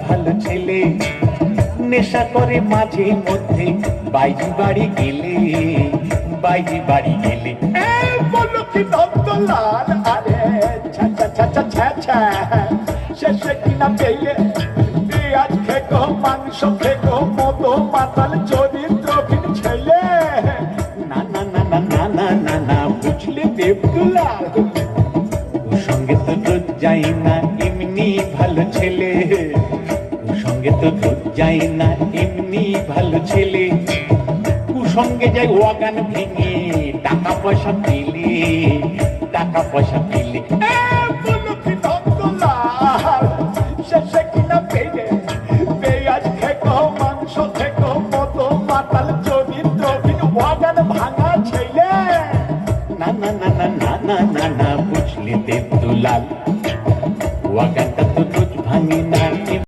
ভালো ছেলে, নেশা করে মাঝে মধ্যে বাইজি বাড়ি গেলে, বাইজি বাড়ি গেলে। বলো কি নন্দলাল, আরে ছ্যা ছ্যা ছ্যা ছ্যা ছ্যা, শেষে কিনা পেয়ে পেঁয়াজ খেকো, মাংস খেকো, মতো মাতাল চরিত্রহীন ছেলে। না না না না না না না না, বুঝলে দেবদুলাল? ওর সঙ্গে তো রোজ যাই না এমনি ভালো ছেলে, ওর সঙ্গে তো রোজ যাই না এমনি ভালো ছেলে। কুসঙ্গে যাই ওয়াগান ভেঙে, টাকা পয়সা পেলে, টাকা পয়সা পেলে। বলো কি নন্দলাল, শেষে কিনা পেয়ে পেঁয়াজ খেকো, মাংস খেকো, মতো মাতাল চরিত্রহীন ওয়াগান ভাঙা ছেলে। না না না না না না না না, বুঝলে দেবদুলাল?